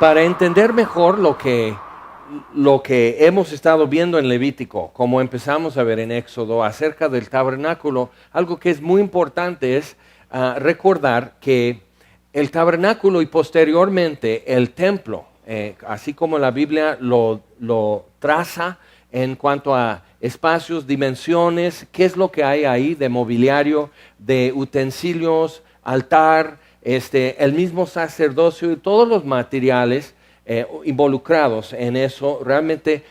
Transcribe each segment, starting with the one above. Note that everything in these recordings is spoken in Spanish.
para entender mejor lo que hemos estado viendo en Levítico, como empezamos a ver en Éxodo, acerca del tabernáculo, algo que es muy importante es recordar que el tabernáculo y posteriormente el templo, así como la Biblia lo traza en cuanto a espacios, dimensiones, qué es lo que hay ahí de mobiliario, de utensilios, altar, el mismo sacerdocio y todos los materiales involucrados en eso, realmente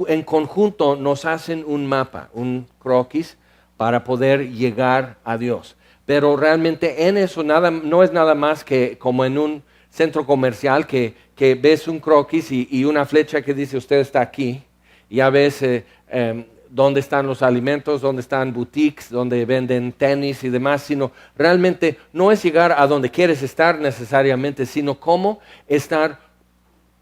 en conjunto nos hacen un mapa, un croquis para poder llegar a Dios. Pero realmente en eso no es nada más que como en un centro comercial que ves un croquis y una flecha que dice usted está aquí. Ya ves dónde están los alimentos, dónde están boutiques, dónde venden tenis y demás, sino realmente no es llegar a donde quieres estar necesariamente, sino cómo estar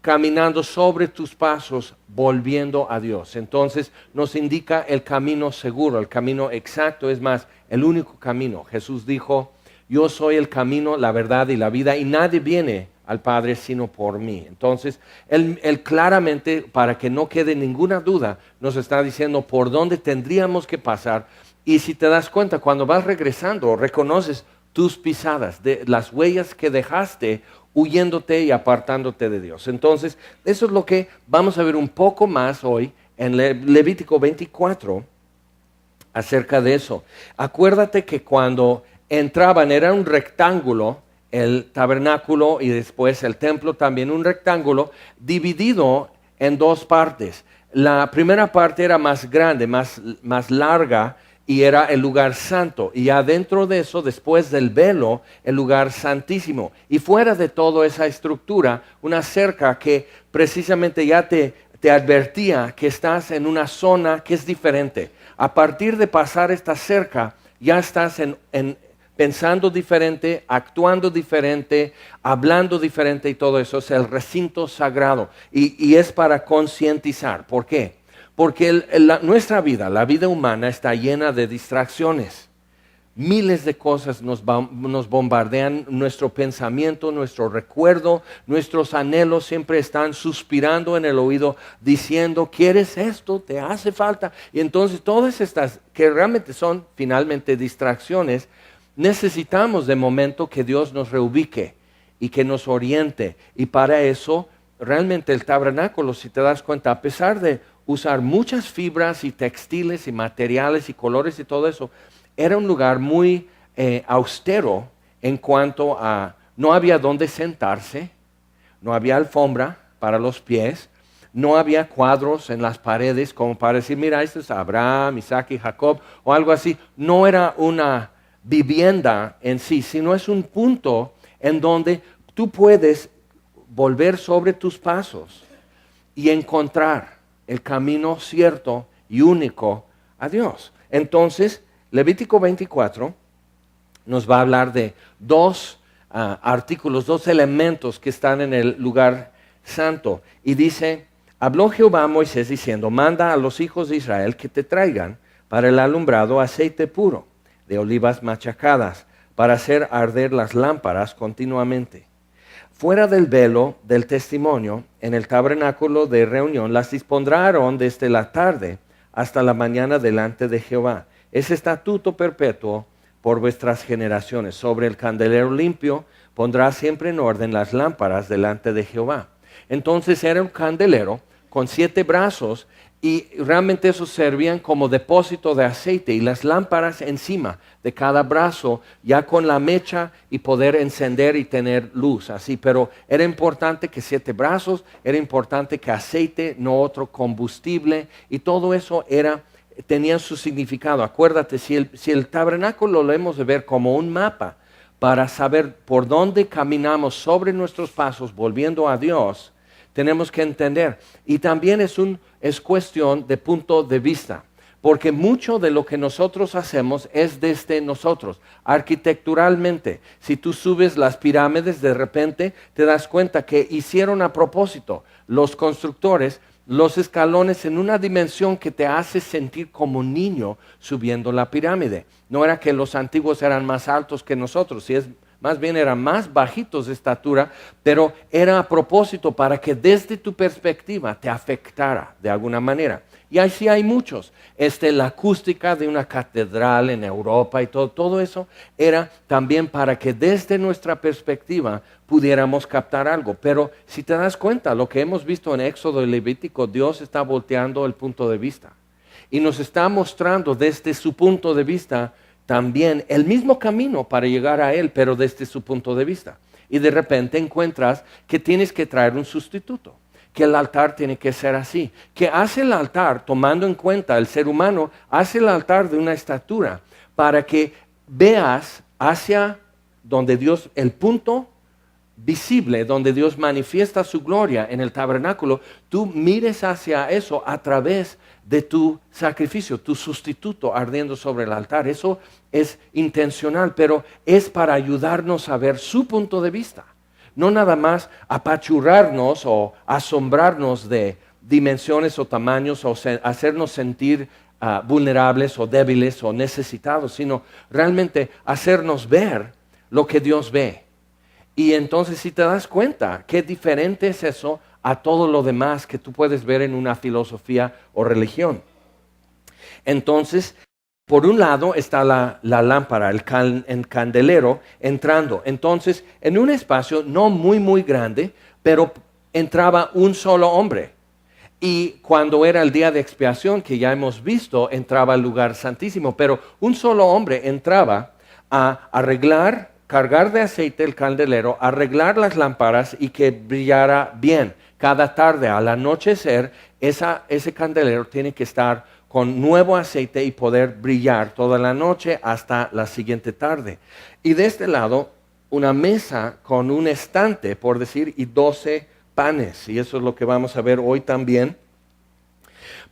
caminando sobre tus pasos, volviendo a Dios. Entonces nos indica el camino seguro, el camino exacto, es más, el único camino. Jesús dijo, yo soy el camino, la verdad y la vida, y nadie viene al Padre sino por mí. Entonces, él claramente, para que no quede ninguna duda, nos está diciendo por dónde tendríamos que pasar. Y si te das cuenta, cuando vas regresando, reconoces tus pisadas, de las huellas que dejaste huyéndote y apartándote de Dios. Entonces, eso es lo que vamos a ver un poco más hoy en Levítico 24 acerca de eso. Acuérdate que cuando entraban era un rectángulo, el tabernáculo y después el templo también un rectángulo dividido en dos partes. La primera parte era más grande, más larga, y era el lugar santo, y adentro de eso, después del velo, el lugar santísimo, y fuera de toda esa estructura, una cerca que precisamente ya te advertía que estás en una zona que es diferente. A partir de pasar esta cerca, ya estás pensando diferente, actuando diferente, hablando diferente, y todo eso es el recinto sagrado, y es para concientizar. ¿Por qué? Porque nuestra vida, la vida humana, está llena de distracciones. Miles de cosas nos bombardean nuestro pensamiento, nuestro recuerdo, nuestros anhelos siempre están suspirando en el oído, diciendo, ¿quieres esto? ¿Te hace falta? Y entonces todas estas, que realmente son finalmente distracciones, necesitamos de momento que Dios nos reubique y que nos oriente. Y para eso, realmente el tabernáculo, si te das cuenta, a pesar de usar muchas fibras y textiles y materiales y colores y todo eso, era un lugar muy austero en cuanto a, no había donde sentarse, no había alfombra para los pies, no había cuadros en las paredes como para decir, mira, esto es Abraham, Isaac y Jacob, o algo así. No era una vivienda en sí, sino es un punto en donde tú puedes volver sobre tus pasos y encontrar el camino cierto y único a Dios. Entonces, Levítico 24 nos va a hablar de dos artículos, dos elementos que están en el lugar santo. Y dice, habló Jehová a Moisés diciendo, manda a los hijos de Israel que te traigan para el alumbrado aceite puro de olivas machacadas, para hacer arder las lámparas continuamente. Fuera del velo del testimonio, en el tabernáculo de reunión, las dispondrá Aarón desde la tarde hasta la mañana delante de Jehová. Es estatuto perpetuo por vuestras generaciones. Sobre el candelero limpio pondrá siempre en orden las lámparas delante de Jehová. Entonces era un candelero con 7 brazos y realmente esos servían como depósito de aceite y las lámparas encima de cada brazo ya con la mecha y poder encender y tener luz así. Pero era importante que 7 brazos, era importante que aceite, no otro combustible, y todo eso tenía su significado. Acuérdate, si el tabernáculo lo hemos de ver como un mapa para saber por dónde caminamos sobre nuestros pasos volviendo a Dios, tenemos que entender. Y también es cuestión de punto de vista, porque mucho de lo que nosotros hacemos es desde nosotros, arquitecturalmente. Si tú subes las pirámides, de repente te das cuenta que hicieron a propósito los constructores los escalones en una dimensión que te hace sentir como niño subiendo la pirámide. No era que los antiguos eran más altos que nosotros, si es más bien eran más bajitos de estatura, pero era a propósito para que desde tu perspectiva te afectara de alguna manera. Y así hay muchos. La acústica de una catedral en Europa y todo eso era también para que desde nuestra perspectiva pudiéramos captar algo. Pero si te das cuenta, lo que hemos visto en Éxodo y Levítico, Dios está volteando el punto de vista. Y nos está mostrando desde su punto de vista también el mismo camino para llegar a Él, pero desde su punto de vista. Y de repente encuentras que tienes que traer un sustituto, que el altar tiene que ser así, que hace el altar, tomando en cuenta el ser humano, hace el altar de una estatura para que veas hacia donde Dios, el punto visible, donde Dios manifiesta su gloria en el tabernáculo, tú mires hacia eso a través de tu sacrificio, tu sustituto ardiendo sobre el altar. Eso es intencional, pero es para ayudarnos a ver su punto de vista. No nada más apachurrarnos o asombrarnos de dimensiones o tamaños o hacernos sentir vulnerables o débiles o necesitados, sino realmente hacernos ver lo que Dios ve. Y entonces si te das cuenta, qué diferente es eso a todo lo demás que tú puedes ver en una filosofía o religión. Entonces, por un lado está la lámpara, el candelero entrando. Entonces, en un espacio no muy grande, pero entraba un solo hombre. Y cuando era el día de expiación, que ya hemos visto, entraba al lugar santísimo. Pero un solo hombre entraba a arreglar, cargar de aceite el candelero, arreglar las lámparas y que brillara bien. Cada tarde al anochecer, ese candelero tiene que estar con nuevo aceite y poder brillar toda la noche hasta la siguiente tarde. Y de este lado, una mesa con un estante, por decir, y 12 panes. Y eso es lo que vamos a ver hoy también.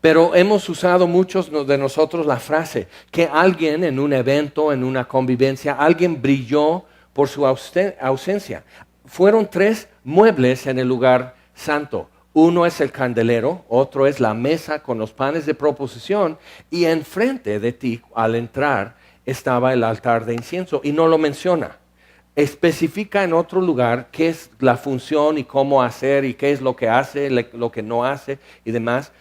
Pero hemos usado muchos de nosotros la frase que alguien en un evento, en una convivencia, alguien brilló por su ausencia. Fueron 3 muebles en el lugar santo. Uno es el candelero, otro es la mesa con los panes de proposición y enfrente de ti al entrar estaba el altar de incienso y no lo menciona. Especifica en otro lugar qué es la función y cómo hacer y qué es lo que hace, lo que no hace y demás.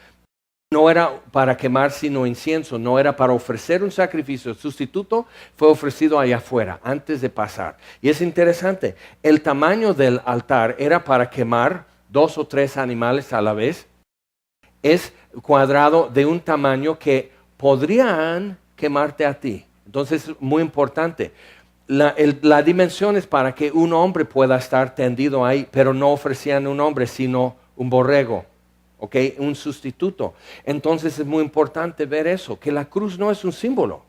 No era para quemar sino incienso, no era para ofrecer un sacrificio. El sustituto fue ofrecido allá afuera, antes de pasar. Y es interesante, el tamaño del altar era para quemar 2 o 3 animales a la vez. Es cuadrado de un tamaño que podrían quemarte a ti. Entonces es muy importante. La dimensión es para que un hombre pueda estar tendido ahí, pero no ofrecían un hombre, sino un borrego. ¿Okay? Un sustituto. Entonces es muy importante ver eso, que la cruz no es un símbolo.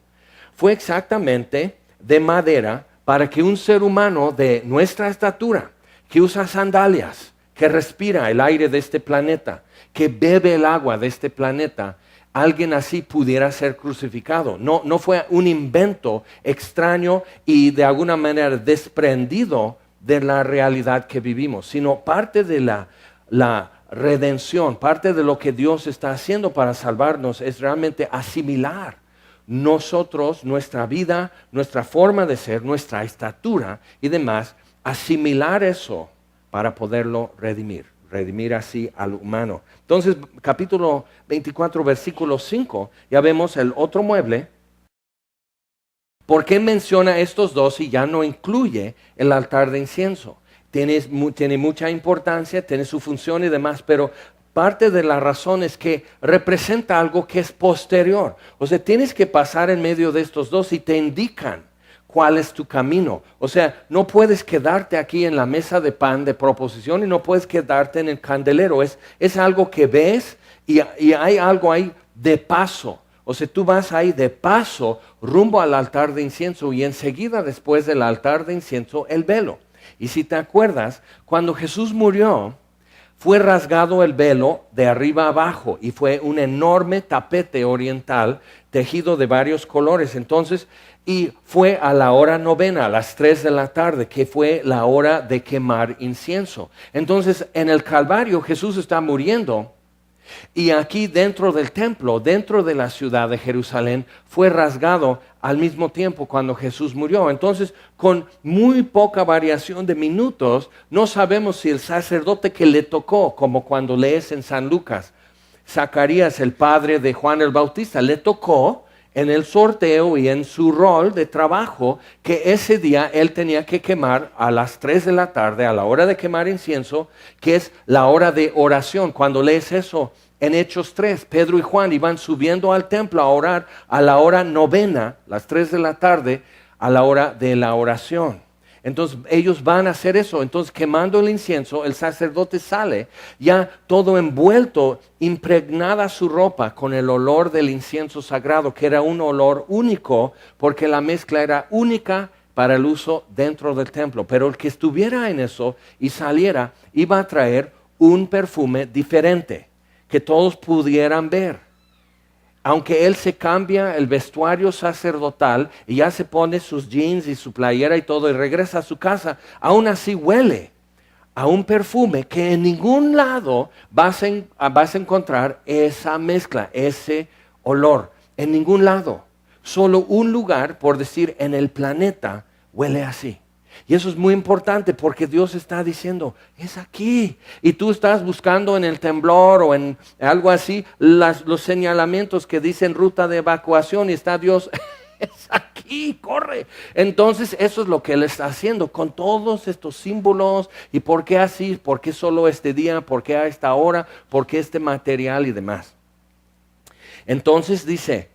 Fue exactamente de madera para que un ser humano de nuestra estatura, que usa sandalias, que respira el aire de este planeta, que bebe el agua de este planeta, alguien así pudiera ser crucificado. No fue un invento extraño y de alguna manera desprendido de la realidad que vivimos, sino parte de la redención, parte de lo que Dios está haciendo para salvarnos es realmente asimilar nosotros, nuestra vida, nuestra forma de ser, nuestra estatura y demás, asimilar eso para poderlo redimir así al humano. Entonces, capítulo 24, versículo 5, ya vemos el otro mueble. ¿Por qué menciona estos dos y ya no incluye el altar de incienso? Tiene mucha importancia, tiene su función y demás, pero parte de la razón es que representa algo que es posterior. O sea, tienes que pasar en medio de estos dos y te indican cuál es tu camino. O sea, no puedes quedarte aquí en la mesa de pan de proposición y no puedes quedarte en el candelero. Es algo que ves y hay algo ahí de paso. O sea, tú vas ahí de paso rumbo al altar de incienso y enseguida después del altar de incienso el velo. Y si te acuerdas, cuando Jesús murió, fue rasgado el velo de arriba a abajo y fue un enorme tapete oriental tejido de varios colores. Entonces, y fue a la hora novena, a las 3 de la tarde, que fue la hora de quemar incienso. Entonces, en el Calvario Jesús está muriendo y aquí dentro del templo, dentro de la ciudad de Jerusalén, fue rasgado al mismo tiempo cuando Jesús murió. Entonces, con muy poca variación de minutos, no sabemos si el sacerdote que le tocó, como cuando lees en San Lucas, Zacarías, el padre de Juan el Bautista, le tocó en el sorteo y en su rol de trabajo que ese día él tenía que quemar a las 3 de la tarde, a la hora de quemar incienso, que es la hora de oración. Cuando lees eso en Hechos 3, Pedro y Juan iban subiendo al templo a orar a la hora novena, las 3 de la tarde, a la hora de la oración. Entonces ellos van a hacer eso. Entonces quemando el incienso, el sacerdote sale ya todo envuelto, impregnada su ropa con el olor del incienso sagrado, que era un olor único porque la mezcla era única para el uso dentro del templo. Pero el que estuviera en eso y saliera iba a traer un perfume diferente que todos pudieran ver. Aunque él se cambia el vestuario sacerdotal y ya se pone sus jeans y su playera y todo y regresa a su casa, aún así huele a un perfume que en ningún lado vas a encontrar esa mezcla, ese olor. En ningún lado. Solo un lugar, por decir, en el planeta huele así. Y eso es muy importante porque Dios está diciendo, es aquí. Y tú estás buscando en el temblor o en algo así, los señalamientos que dicen ruta de evacuación y está Dios, es aquí, corre. Entonces eso es lo que Él está haciendo con todos estos símbolos. ¿Y por qué así? ¿Por qué solo este día? ¿Por qué a esta hora? ¿Por qué este material y demás? Entonces dice,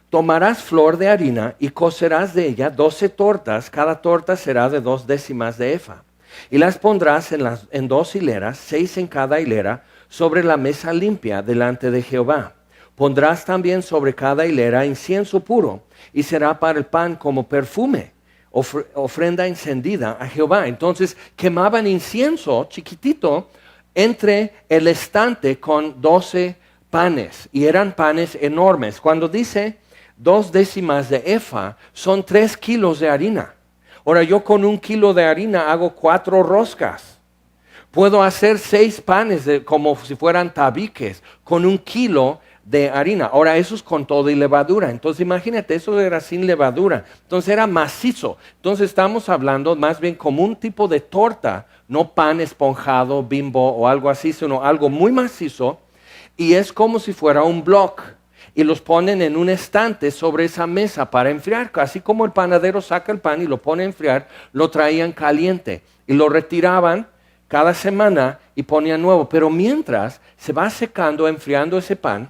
tomarás flor de harina y cocerás de ella 12 tortas, cada torta será de 2 décimas de efa. Y las pondrás en 2 hileras, 6 en cada hilera, sobre la mesa limpia delante de Jehová. Pondrás también sobre cada hilera incienso puro, y será para el pan como perfume, ofrenda encendida a Jehová. Entonces quemaban incienso chiquitito entre el estante con 12 panes, y eran panes enormes. Cuando dice 2 décimas de efa, son 3 kilos de harina. Ahora yo con 1 kilo de harina hago 4 roscas. Puedo hacer 6 panes como si fueran tabiques con 1 kilo de harina. Ahora eso es con todo y levadura. Entonces imagínate, eso era sin levadura. Entonces era macizo. Entonces estamos hablando más bien como un tipo de torta, no pan esponjado, Bimbo o algo así, sino algo muy macizo. Y es como si fuera un block. Y los ponen en un estante sobre esa mesa para enfriar. Así como el panadero saca el pan y lo pone a enfriar, lo traían caliente. Y lo retiraban cada semana y ponían nuevo. Pero mientras se va secando, enfriando ese pan,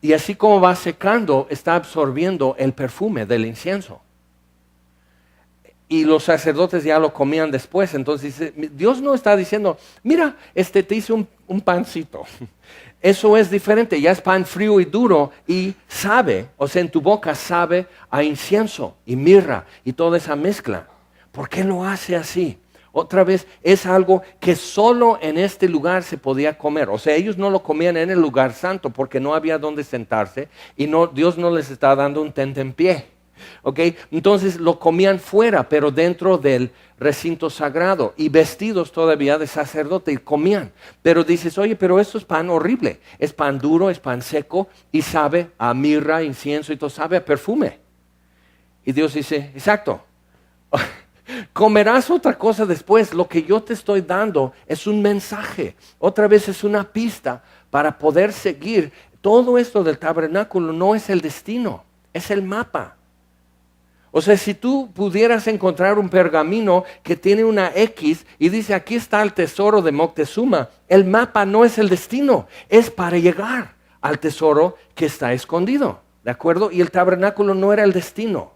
y así como va secando, está absorbiendo el perfume del incienso. Y los sacerdotes ya lo comían después. Entonces Dios no está diciendo, mira, te hice un pancito. Eso es diferente, ya es pan frío y duro y sabe, o sea, en tu boca sabe a incienso y mirra y toda esa mezcla. ¿Por qué lo hace así? Otra vez, es algo que solo en este lugar se podía comer. O sea, ellos no lo comían en el lugar santo porque no había donde sentarse y Dios no les estaba dando un tentempié. ¿Okay? Entonces lo comían fuera, pero dentro del recinto sagrado y vestidos todavía de sacerdote y comían. Pero dices, oye, pero esto es pan horrible, es pan duro, es pan seco y sabe a mirra, incienso y todo, sabe a perfume. Y Dios dice, exacto, comerás otra cosa después, lo que yo te estoy dando es un mensaje, otra vez es una pista para poder seguir. Todo esto del tabernáculo no es el destino, es el mapa. O sea, si tú pudieras encontrar un pergamino que tiene una X y dice, aquí está el tesoro de Moctezuma, el mapa no es el destino, es para llegar al tesoro que está escondido, ¿de acuerdo? Y el tabernáculo no era el destino,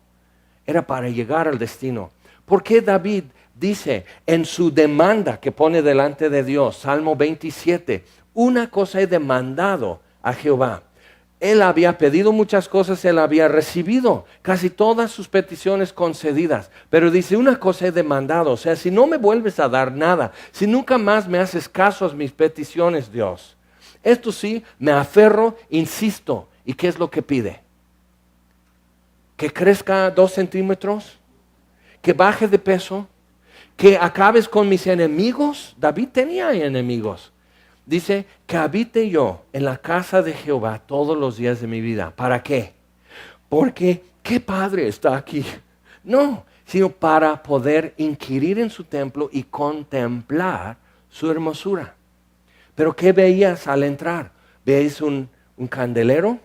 era para llegar al destino. ¿Por qué David dice en su demanda que pone delante de Dios, Salmo 27, una cosa he demandado a Jehová? Él había pedido muchas cosas, él había recibido casi todas sus peticiones concedidas. Pero dice, una cosa he demandado, o sea, si no me vuelves a dar nada, si nunca más me haces caso a mis peticiones, Dios, esto sí, me aferro, insisto. ¿Y qué es lo que pide? Que crezca 2 centímetros, que baje de peso, que acabes con mis enemigos. David tenía enemigos. Dice, que habite yo en la casa de Jehová todos los días de mi vida. ¿Para qué? Porque qué padre está aquí. No, sino para poder inquirir en su templo y contemplar su hermosura. Pero ¿qué veías al entrar? ¿Veis un candelero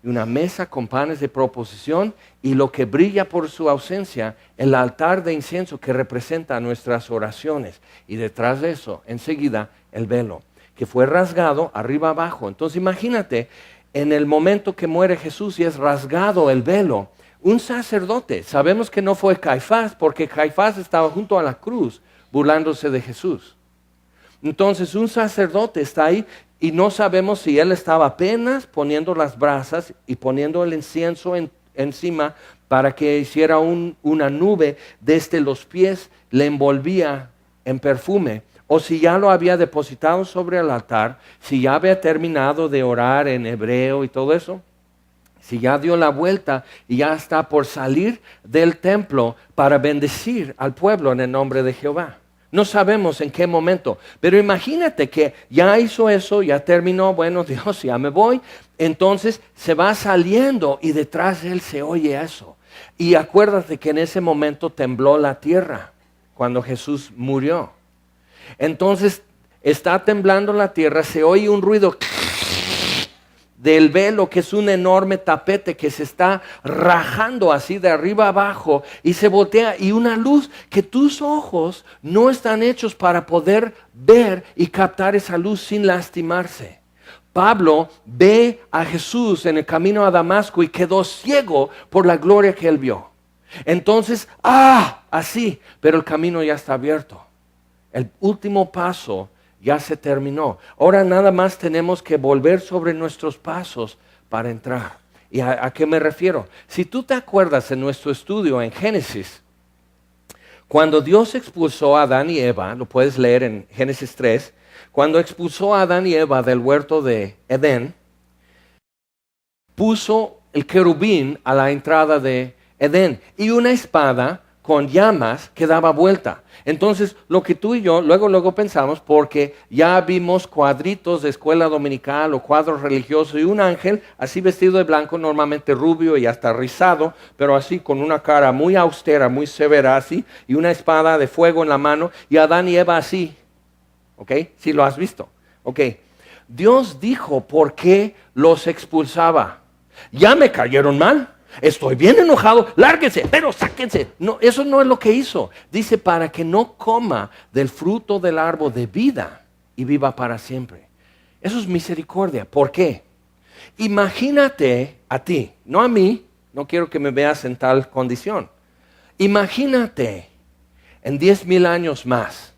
y una mesa con panes de proposición y lo que brilla por su ausencia, el altar de incienso que representa nuestras oraciones? Y detrás de eso, enseguida, el velo, que fue rasgado arriba abajo. Entonces imagínate, en el momento que muere Jesús y es rasgado el velo, un sacerdote, sabemos que no fue Caifás, porque Caifás estaba junto a la cruz burlándose de Jesús. Entonces un sacerdote está ahí y no sabemos si él estaba apenas poniendo las brasas y poniendo el incienso encima para que hiciera una nube desde los pies, le envolvía en perfume, o si ya lo había depositado sobre el altar, si ya había terminado de orar en hebreo y todo eso, si ya dio la vuelta y ya está por salir del templo para bendecir al pueblo en el nombre de Jehová. No sabemos en qué momento, pero imagínate que ya hizo eso, ya terminó, bueno, Dios, ya me voy. Entonces se va saliendo y detrás de él se oye eso. Y acuérdate que en ese momento tembló la tierra cuando Jesús murió. Entonces está temblando la tierra, se oye un ruido del velo, que es un enorme tapete que se está rajando así de arriba abajo y se voltea, y una luz que tus ojos no están hechos para poder ver y captar esa luz sin lastimarse. Pablo ve a Jesús en el camino a Damasco y quedó ciego por la gloria que él vio. Entonces, así, pero el camino ya está abierto. El último paso ya se terminó. Ahora nada más tenemos que volver sobre nuestros pasos para entrar. ¿Y a qué me refiero? Si tú te acuerdas en nuestro estudio en Génesis, cuando Dios expulsó a Adán y Eva, lo puedes leer en Génesis 3, cuando expulsó a Adán y Eva del huerto de Edén, puso el querubín a la entrada de Edén y una espada con llamas que daba vuelta. Entonces, lo que tú y yo luego pensamos, porque ya vimos cuadritos de escuela dominical o cuadros religiosos y un ángel así vestido de blanco, normalmente rubio y hasta rizado, pero así con una cara muy austera, muy severa así, y una espada de fuego en la mano, y Adán y Eva así. ¿Ok? Sí lo has visto. Ok. Dios dijo por qué los expulsaba. Ya me cayeron mal. Estoy bien enojado, lárguense, pero sáquense. No, eso no es lo que hizo. Dice, para que no coma del fruto del árbol de vida y viva para siempre. Eso es misericordia. ¿Por qué? Imagínate a ti, no a mí, no quiero que me veas en tal condición. Imagínate en 10,000 años más,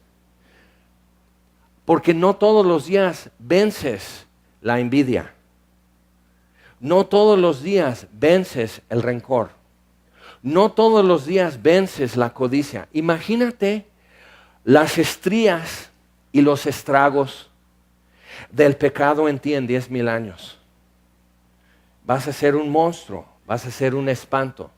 porque no todos los días vences la envidia. No todos los días vences el rencor. No todos los días vences la codicia. Imagínate las estrías y los estragos del pecado en ti en 10,000 años. Vas a ser un monstruo, vas a ser un espanto.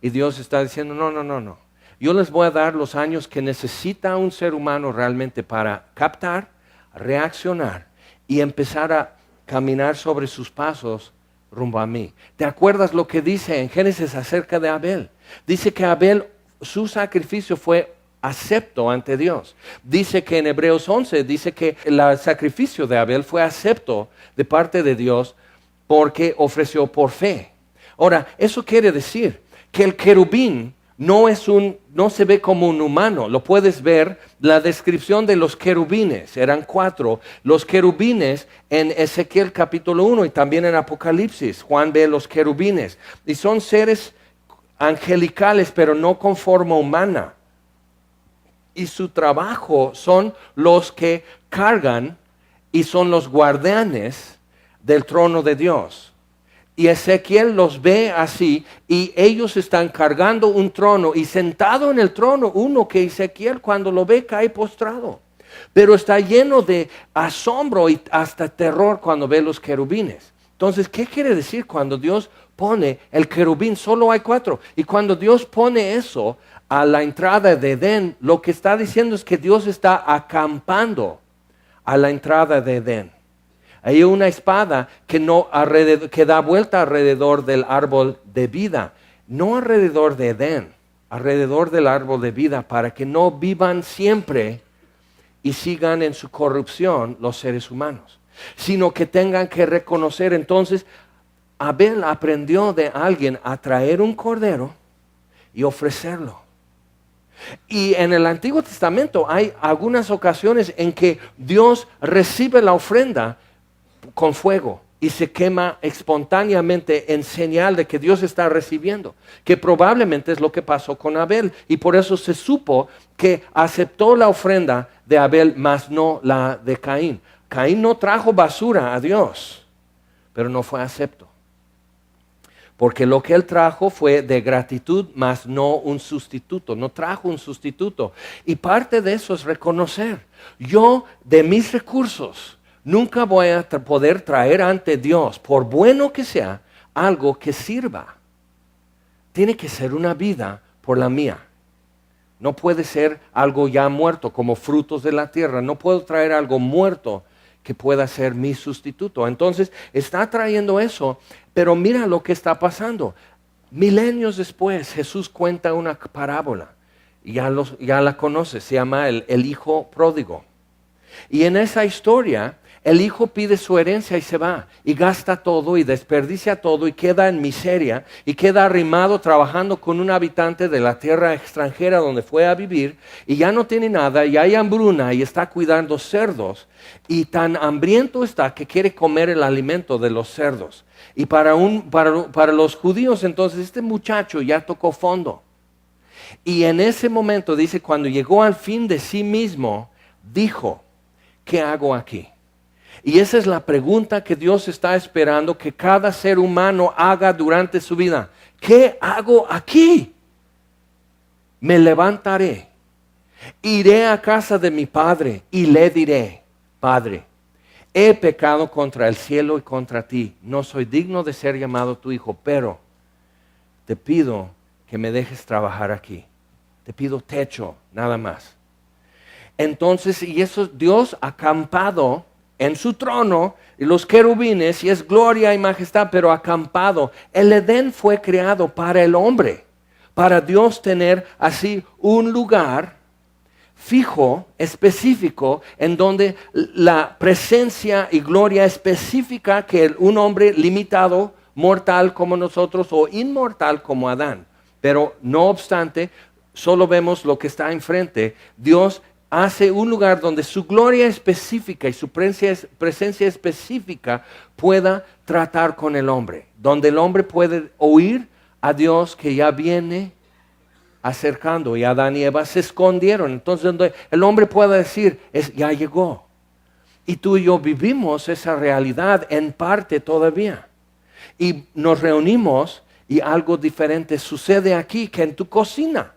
Y Dios está diciendo, no. Yo les voy a dar los años que necesita un ser humano realmente para captar, reaccionar y empezar a caminar sobre sus pasos rumbo a mí. ¿Te acuerdas lo que dice en Génesis acerca de Abel? Dice que Abel, su sacrificio fue acepto ante Dios. Dice que en Hebreos 11, dice que el sacrificio de Abel fue acepto de parte de Dios porque ofreció por fe. Ahora, eso quiere decir que el querubín no se ve como un humano. Lo puedes ver, la descripción de los querubines, eran 4. Los querubines en Ezequiel capítulo 1 y también en Apocalipsis, Juan ve los querubines. Y son seres angelicales, pero no con forma humana. Y su trabajo son los que cargan y son los guardianes del trono de Dios. Y Ezequiel los ve así y ellos están cargando un trono y sentado en el trono uno que Ezequiel cuando lo ve cae postrado. Pero está lleno de asombro y hasta terror cuando ve los querubines. Entonces, ¿qué quiere decir cuando Dios pone el querubín? Solo hay 4. Y cuando Dios pone eso a la entrada de Edén, lo que está diciendo es que Dios está acampando a la entrada de Edén. Hay una espada que da vuelta alrededor del árbol de vida, no alrededor de Edén, alrededor del árbol de vida, para que no vivan siempre y sigan en su corrupción los seres humanos, sino que tengan que reconocer. Entonces, Abel aprendió de alguien a traer un cordero y ofrecerlo. Y en el Antiguo Testamento hay algunas ocasiones en que Dios recibe la ofrenda con fuego y se quema espontáneamente en señal de que Dios está recibiendo, que probablemente es lo que pasó con Abel, y por eso se supo que aceptó la ofrenda de Abel, mas no la de Caín. Caín no trajo basura a Dios, pero no fue acepto, porque lo que él trajo fue de gratitud, mas no un sustituto, no trajo un sustituto. Y parte de eso es reconocer, yo de mis recursos nunca voy a poder traer ante Dios, por bueno que sea, algo que sirva. Tiene que ser una vida por la mía. No puede ser algo ya muerto, como frutos de la tierra. No puedo traer algo muerto que pueda ser mi sustituto. Entonces, está trayendo eso, pero mira lo que está pasando. Milenios después, Jesús cuenta una parábola. Ya la conoces, se llama el hijo pródigo. Y en esa historia, el hijo pide su herencia y se va, y gasta todo, y desperdicia todo, y queda en miseria, y queda arrimado trabajando con un habitante de la tierra extranjera donde fue a vivir, y ya no tiene nada, y hay hambruna, y está cuidando cerdos, y tan hambriento está que quiere comer el alimento de los cerdos. Y para los judíos entonces este muchacho ya tocó fondo. Y en ese momento dice, cuando llegó al fin de sí mismo, dijo, ¿qué hago aquí? Y esa es la pregunta que Dios está esperando que cada ser humano haga durante su vida. ¿Qué hago aquí? Me levantaré, iré a casa de mi padre y le diré, Padre, he pecado contra el cielo y contra ti. No soy digno de ser llamado tu hijo, pero te pido que me dejes trabajar aquí. Te pido techo, nada más. Entonces, y eso Dios acampado en su trono, y los querubines, y es gloria y majestad, pero acampado. El Edén fue creado para el hombre, para Dios tener así un lugar fijo, específico, en donde la presencia y gloria específica que un hombre limitado, mortal como nosotros, o inmortal como Adán. Pero no obstante, solo vemos lo que está enfrente. Dios hace un lugar donde su gloria específica y su presencia específica pueda tratar con el hombre, donde el hombre puede oír a Dios que ya viene acercando, y Adán y Eva se escondieron. Entonces donde el hombre pueda decir, ya llegó. Y tú y yo vivimos esa realidad en parte todavía. Y nos reunimos y algo diferente sucede aquí que en tu cocina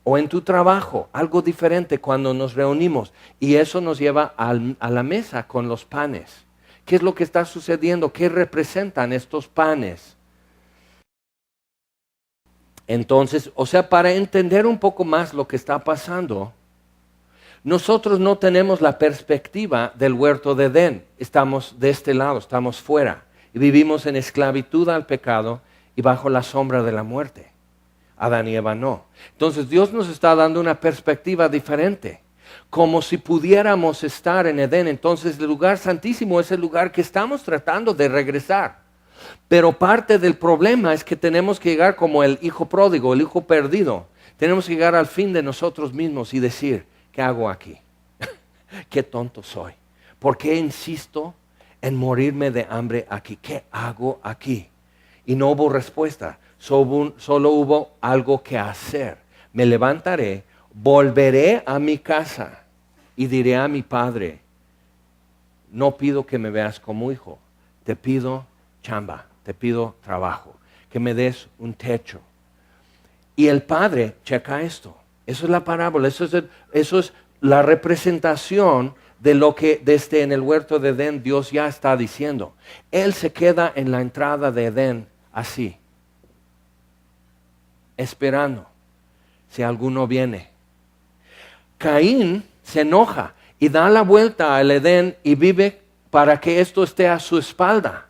o en tu trabajo, algo diferente cuando nos reunimos, y eso nos lleva a la mesa con los panes. ¿Qué es lo que está sucediendo? ¿Qué representan estos panes? Entonces, o sea, para entender un poco más lo que está pasando, nosotros no tenemos la perspectiva del huerto de Edén. Estamos de este lado, estamos fuera, y vivimos en esclavitud al pecado y bajo la sombra de la muerte. Adán y Eva no. Entonces Dios nos está dando una perspectiva diferente, como si pudiéramos estar en Edén. Entonces el lugar santísimo es el lugar que estamos tratando de regresar. Pero parte del problema es que tenemos que llegar como el hijo pródigo, el hijo perdido. Tenemos que llegar al fin de nosotros mismos y decir, ¿qué hago aquí? Qué tonto soy. ¿Por qué insisto en morirme de hambre aquí? ¿Qué hago aquí? Y no hubo respuesta. Solo hubo algo que hacer. Me levantaré, volveré a mi casa y diré a mi padre, no pido que me veas como hijo, te pido chamba, te pido trabajo, que me des un techo. Y el padre, checa esto, eso es la parábola, eso es la representación de lo que desde en el huerto de Edén Dios ya está diciendo. Él se queda en la entrada de Edén así, esperando si alguno viene. Caín se enoja y da la vuelta al Edén y vive para que esto esté a su espalda.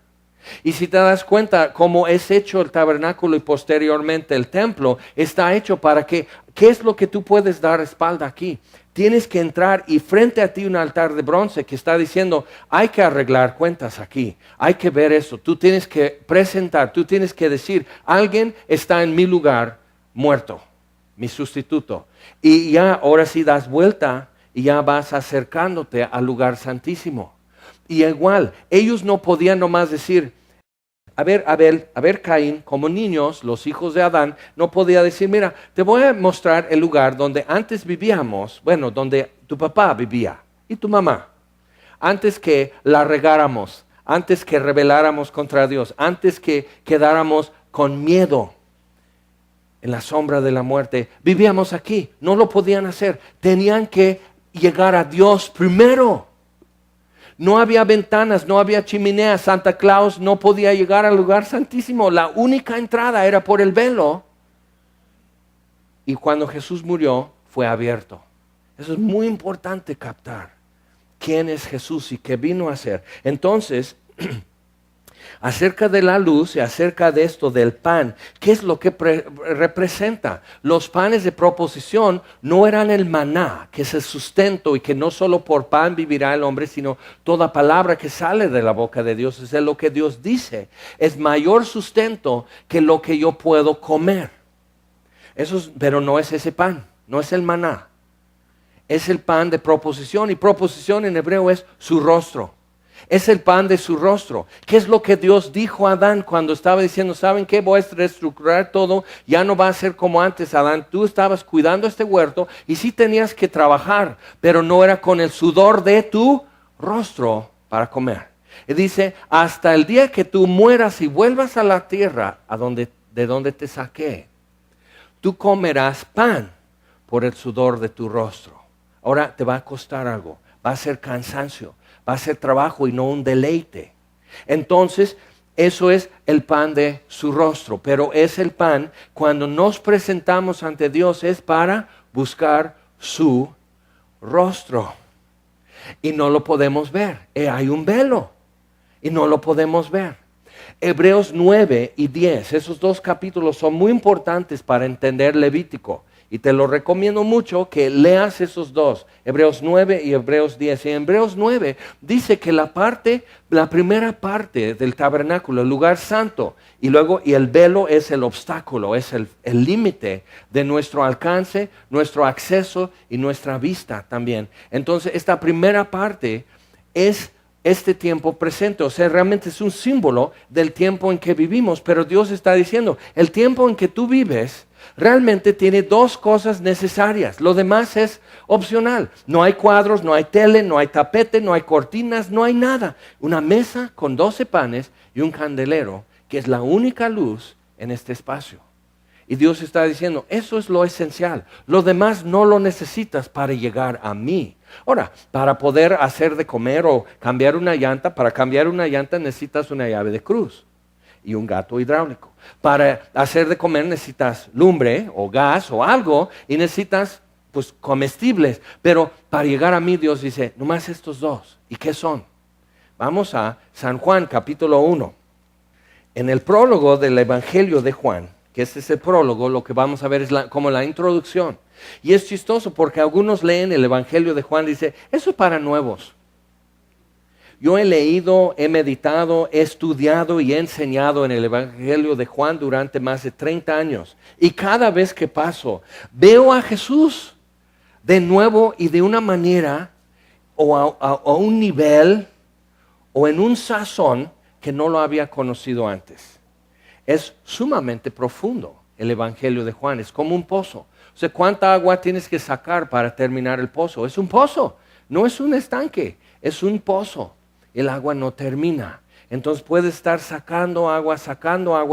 Y si te das cuenta cómo es hecho el tabernáculo y posteriormente el templo, está hecho para que, ¿qué es lo que tú puedes dar espalda aquí? Tienes que entrar y frente a ti un altar de bronce que está diciendo, hay que arreglar cuentas aquí, hay que ver eso, tú tienes que presentar, tú tienes que decir, alguien está en mi lugar muerto, mi sustituto. Y ya ahora sí das vuelta y ya vas acercándote al lugar santísimo. Y igual, ellos no podían nomás decir, a ver, Abel, a ver, Caín, como niños, los hijos de Adán, no podía decir, mira, te voy a mostrar el lugar donde antes vivíamos, bueno, donde tu papá vivía y tu mamá. Antes que la regáramos, antes que rebeláramos contra Dios, antes que quedáramos con miedo en la sombra de la muerte, vivíamos aquí, no lo podían hacer, tenían que llegar a Dios primero. No había ventanas, no había chimeneas. Santa Claus no podía llegar al lugar santísimo. La única entrada era por el velo. Y cuando Jesús murió, fue abierto. Eso es muy importante captar. ¿Quién es Jesús y qué vino a hacer? Entonces, acerca de la luz y acerca de esto del pan, ¿qué es lo que representa? Los panes de proposición no eran el maná, que es el sustento y que no solo por pan vivirá el hombre, sino toda palabra que sale de la boca de Dios. Es lo que Dios dice. Es mayor sustento que lo que yo puedo comer. Pero no es ese pan, no es el maná. Es el pan de proposición y proposición en hebreo es su rostro. Es el pan de su rostro. ¿Qué es lo que Dios dijo a Adán cuando estaba diciendo, ¿saben qué? Voy a reestructurar todo, ya no va a ser como antes, Adán. Tú estabas cuidando este huerto y sí tenías que trabajar, pero no era con el sudor de tu rostro para comer. Y dice, hasta el día que tú mueras y vuelvas a la tierra de donde te saqué, tú comerás pan por el sudor de tu rostro. Ahora te va a costar algo, va a ser cansancio. Va a ser trabajo y no un deleite. Entonces, eso es el pan de su rostro. Pero es el pan, cuando nos presentamos ante Dios, es para buscar su rostro. Y no lo podemos ver. Hay un velo. Y no lo podemos ver. Hebreos 9 y 10, esos dos capítulos son muy importantes para entender Levítico. Y te lo recomiendo mucho que leas esos dos, Hebreos 9 y Hebreos 10. Y en Hebreos 9 dice que la primera parte del tabernáculo, el lugar santo, y el velo es el obstáculo, es el límite de nuestro alcance, nuestro acceso y nuestra vista también. Entonces, esta primera parte es este tiempo presente, o sea, realmente es un símbolo del tiempo en que vivimos, pero Dios está diciendo, el tiempo en que tú vives realmente tiene dos cosas necesarias, lo demás es opcional. No hay cuadros, no hay tele, no hay tapete, no hay cortinas, no hay nada. Una mesa con 12 panes y un candelero, que es la única luz en este espacio. Y Dios está diciendo, eso es lo esencial, lo demás no lo necesitas para llegar a mí. Ahora, para poder hacer de comer o cambiar una llanta, para cambiar una llanta necesitas una llave de cruz y un gato hidráulico. Para hacer de comer necesitas lumbre o gas o algo y necesitas pues comestibles. Pero para llegar a mí Dios dice, nomás estos dos. ¿Y qué son? Vamos a San Juan capítulo 1. En el prólogo del Evangelio de Juan, que este es el prólogo, lo que vamos a ver es como la introducción. Y es chistoso porque algunos leen el Evangelio de Juan y dicen, eso es para nuevos. Yo he leído, he meditado, he estudiado y he enseñado en el Evangelio de Juan durante más de 30 años. Y cada vez que paso, veo a Jesús de nuevo y de una manera o a un nivel o en un sazón que no lo había conocido antes. Es sumamente profundo el Evangelio de Juan, es como un pozo. O sea, ¿cuánta agua tienes que sacar para terminar el pozo? Es un pozo, no es un estanque, es un pozo. El agua no termina. Entonces puedes estar sacando agua,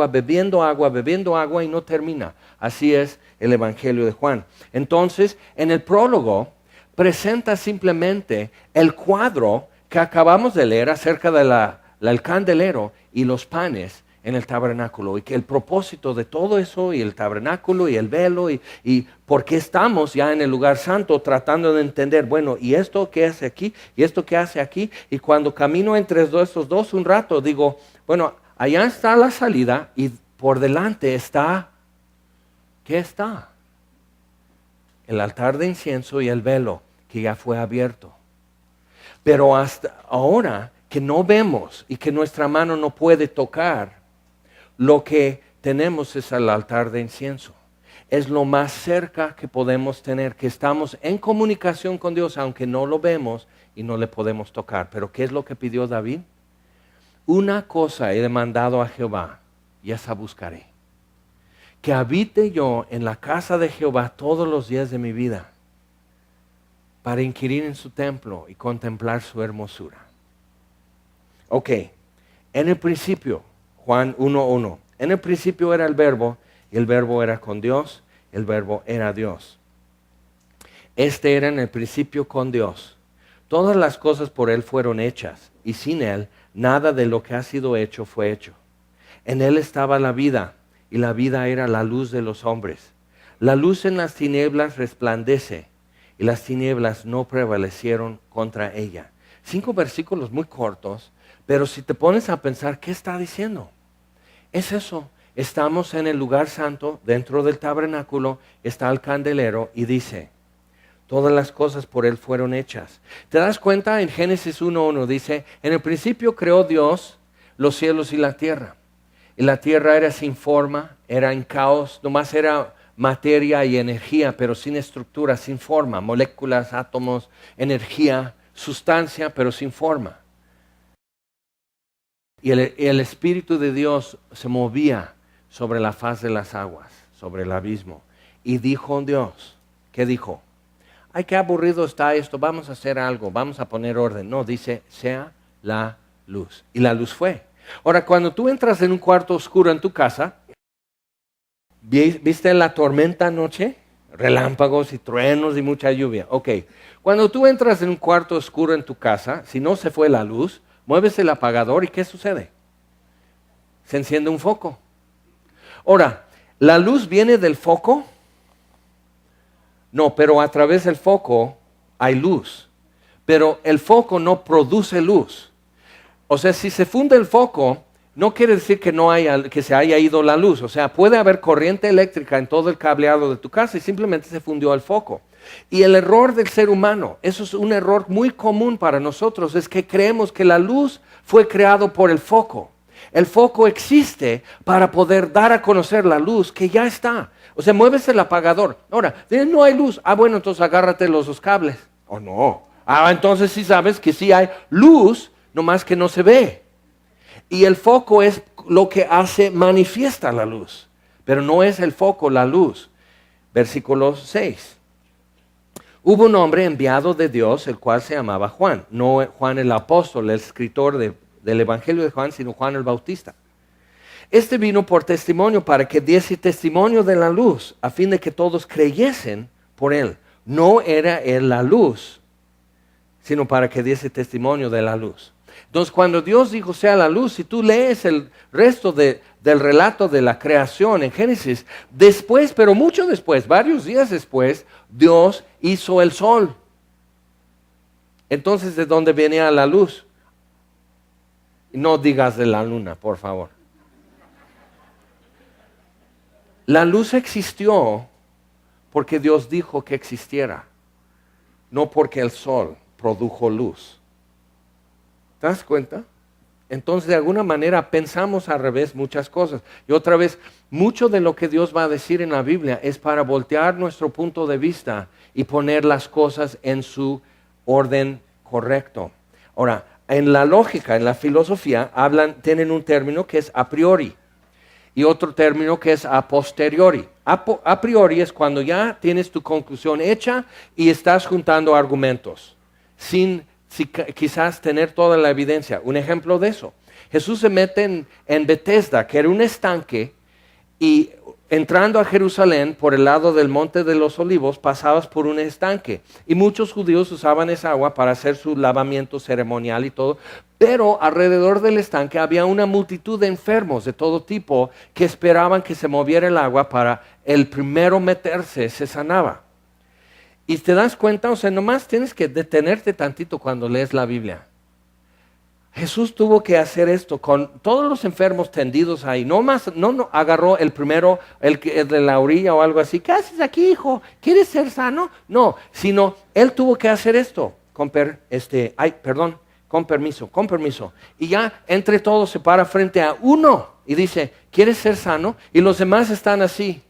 bebiendo agua y no termina. Así es el Evangelio de Juan. Entonces, en el prólogo presenta simplemente el cuadro que acabamos de leer acerca del candelero y los panes en el tabernáculo y que el propósito de todo eso y el tabernáculo y el velo y por qué estamos ya en el lugar santo tratando de entender, bueno, ¿y esto qué hace aquí? ¿Y esto qué hace aquí? Y cuando camino entre estos dos un rato digo, bueno, allá está la salida y por delante está, ¿qué está? El altar de incienso y el velo que ya fue abierto. Pero hasta ahora que no vemos y que nuestra mano no puede tocar, lo que tenemos es el altar de incienso. Es lo más cerca que podemos tener, que estamos en comunicación con Dios, aunque no lo vemos y no le podemos tocar. Pero ¿qué es lo que pidió David? Una cosa he demandado a Jehová, y esa buscaré. Que habite yo en la casa de Jehová todos los días de mi vida, para inquirir en su templo y contemplar su hermosura. Ok, en el principio, Juan 1:1. En el principio era el verbo, y el verbo era con Dios, el verbo era Dios. Este era en el principio con Dios. Todas las cosas por Él fueron hechas, y sin Él nada de lo que ha sido hecho fue hecho. En Él estaba la vida, y la vida era la luz de los hombres. La luz en las tinieblas resplandece, y las tinieblas no prevalecieron contra ella. 5 versículos muy cortos, pero si te pones a pensar, ¿qué está diciendo? Es eso, estamos en el lugar santo, dentro del tabernáculo, está el candelero y dice, todas las cosas por Él fueron hechas. ¿Te das cuenta? En Génesis 1:1 dice, en el principio creó Dios los cielos y la tierra. Y la tierra era sin forma, era en caos, nomás era materia y energía, pero sin estructura, sin forma, moléculas, átomos, energía, sustancia, pero sin forma. Y el Espíritu de Dios se movía sobre la faz de las aguas, sobre el abismo. Y dijo Dios, ¿qué dijo? Ay, qué aburrido está esto, vamos a hacer algo, vamos a poner orden. No, dice, sea la luz. Y la luz fue. Ahora, cuando tú entras en un cuarto oscuro en tu casa, ¿viste la tormenta anoche? Relámpagos y truenos y mucha lluvia. Ok, cuando tú entras en un cuarto oscuro en tu casa, si no se fue la luz, mueves el apagador y ¿qué sucede? Se enciende un foco. Ahora, ¿la luz viene del foco? No, pero a través del foco hay luz. Pero el foco no produce luz. O sea, si se funde el foco, no quiere decir que se haya ido la luz. O sea, puede haber corriente eléctrica en todo el cableado de tu casa y simplemente se fundió el foco. Y el error del ser humano, eso es un error muy común para nosotros, es que creemos que la luz fue creado por el foco. El foco existe para poder dar a conocer la luz que ya está. O sea, mueves el apagador. Ahora, no hay luz. Ah, bueno, entonces agárrate los dos cables. ¿O no? Ah, entonces sí sabes que sí hay luz, nomás que no se ve. Y el foco es lo que hace manifiesta la luz. Pero no es el foco la luz. Versículo 6. Hubo un hombre enviado de Dios, el cual se llamaba Juan. No Juan el apóstol, el escritor del Evangelio de Juan, sino Juan el Bautista. Este vino por testimonio para que diese testimonio de la luz, a fin de que todos creyesen por él. No era él la luz, sino para que diese testimonio de la luz. Entonces, cuando Dios dijo sea la luz, si tú lees el resto del relato de la creación en Génesis, después, pero mucho después, varios días después, Dios hizo el sol. Entonces, ¿de dónde venía la luz? No digas de la luna, por favor. La luz existió porque Dios dijo que existiera, no porque el sol produjo luz. ¿Te das cuenta? Entonces, de alguna manera, pensamos al revés muchas cosas. Y otra vez, mucho de lo que Dios va a decir en la Biblia es para voltear nuestro punto de vista y poner las cosas en su orden correcto. Ahora, en la lógica, en la filosofía, tienen un término que es a priori y otro término que es a posteriori. A priori es cuando ya tienes tu conclusión hecha y estás juntando argumentos sin quizás tener toda la evidencia. Un ejemplo de eso, Jesús se mete en Bethesda, que era un estanque, y entrando a Jerusalén por el lado del Monte de los Olivos, pasabas por un estanque. Y muchos judíos usaban esa agua para hacer su lavamiento ceremonial y todo. Pero alrededor del estanque había una multitud de enfermos de todo tipo que esperaban que se moviera el agua para el primero meterse, se sanaba. Y te das cuenta, o sea, nomás tienes que detenerte tantito cuando lees la Biblia. Jesús tuvo que hacer esto con todos los enfermos tendidos ahí. No agarró el primero, el de la orilla o algo así. ¿Qué haces aquí, hijo? ¿Quieres ser sano? No, sino él tuvo que hacer esto. Con permiso. Y ya entre todos se para frente a uno y dice, ¿quieres ser sano? Y los demás están así.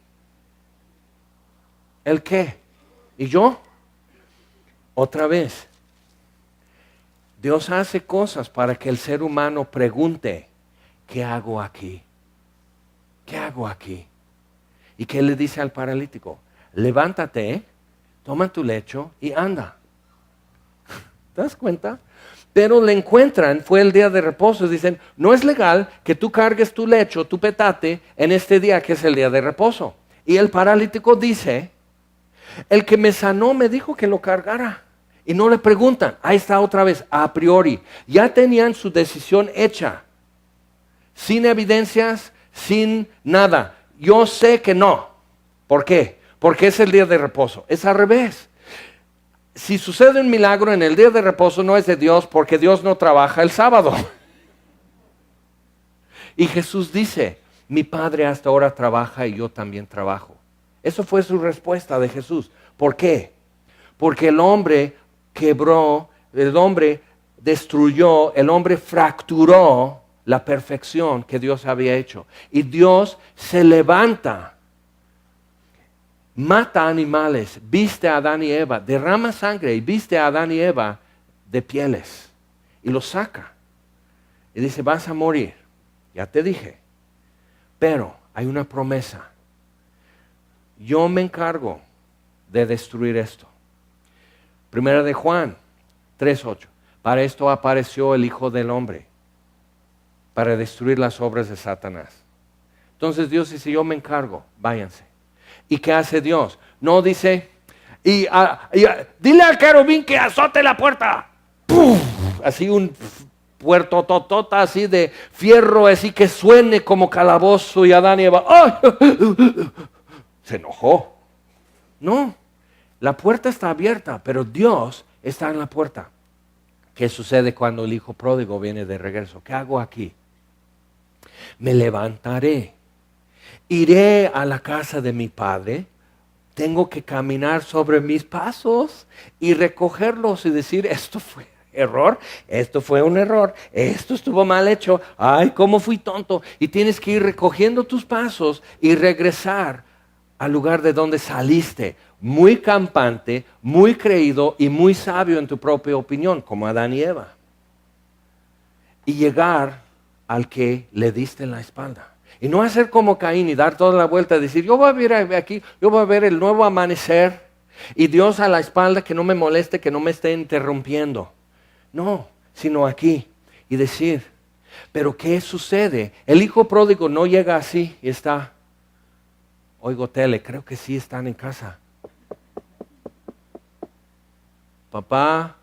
¿El qué? ¿Y yo? Otra vez. Dios hace cosas para que el ser humano pregunte, ¿qué hago aquí? ¿Qué hago aquí? ¿Y qué le dice al paralítico? Levántate, toma tu lecho y anda. ¿Te das cuenta? Pero le encuentran, fue el día de reposo, dicen, no es legal que tú cargues tu lecho, tu petate, en este día que es el día de reposo. Y el paralítico dice, el que me sanó me dijo que lo cargara. Y no le preguntan, ahí está otra vez, a priori. Ya tenían su decisión hecha, sin evidencias, sin nada. Yo sé que no. ¿Por qué? Porque es el día de reposo. Es al revés. Si sucede un milagro en el día de reposo, no es de Dios, porque Dios no trabaja el sábado. Y Jesús dice, mi Padre hasta ahora trabaja y yo también trabajo. Eso fue su respuesta de Jesús. ¿Por qué? Porque el hombre quebró, el hombre destruyó, el hombre fracturó la perfección que Dios había hecho. Y Dios se levanta, mata animales, viste a Adán y Eva, derrama sangre y viste a Adán y Eva de pieles y los saca. Y dice, vas a morir, ya te dije, pero hay una promesa. Yo me encargo de destruir esto. Primera de Juan 3:8. Para esto apareció el Hijo del Hombre, para destruir las obras de Satanás. Entonces Dios dice, yo me encargo, váyanse. ¿Y qué hace Dios? No dice, dile al querubín que azote la puerta. ¡Puf! Así un puerto totota así de fierro, así que suene como calabozo y Adán y Eva. ¡Ay! Se enojó. No. La puerta está abierta, pero Dios está en la puerta. ¿Qué sucede cuando el hijo pródigo viene de regreso? ¿Qué hago aquí? Me levantaré, iré a la casa de mi padre, tengo que caminar sobre mis pasos y recogerlos y decir, esto fue error, esto fue un error, esto estuvo mal hecho, ay, cómo fui tonto. Y tienes que ir recogiendo tus pasos y regresar al lugar de donde saliste, muy campante, muy creído y muy sabio en tu propia opinión, como Adán y Eva. Y llegar al que le diste en la espalda. Y no hacer como Caín y dar toda la vuelta y decir, yo voy a ver aquí, yo voy a ver el nuevo amanecer y Dios a la espalda que no me moleste, que no me esté interrumpiendo. No, sino aquí y decir, pero ¿qué sucede? El hijo pródigo no llega así y está... Oigo tele, creo que sí están en casa. Papá,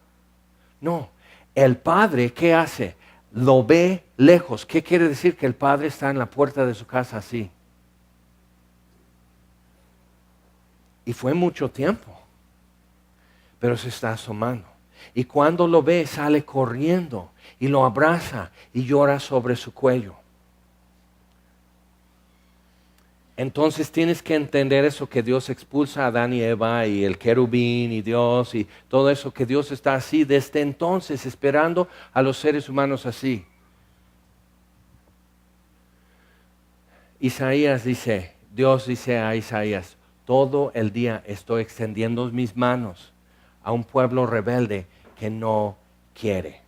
no. El padre, ¿qué hace? Lo ve lejos. ¿Qué quiere decir? Que el padre está en la puerta de su casa así. Y fue mucho tiempo, pero se está asomando. Y cuando lo ve, sale corriendo y lo abraza y llora sobre su cuello. Entonces tienes que entender eso, que Dios expulsa a Adán y Eva y el querubín y Dios y todo eso, que Dios está así desde entonces esperando a los seres humanos así. Isaías dice, Dios dice a Isaías, todo el día estoy extendiendo mis manos a un pueblo rebelde que no quiere.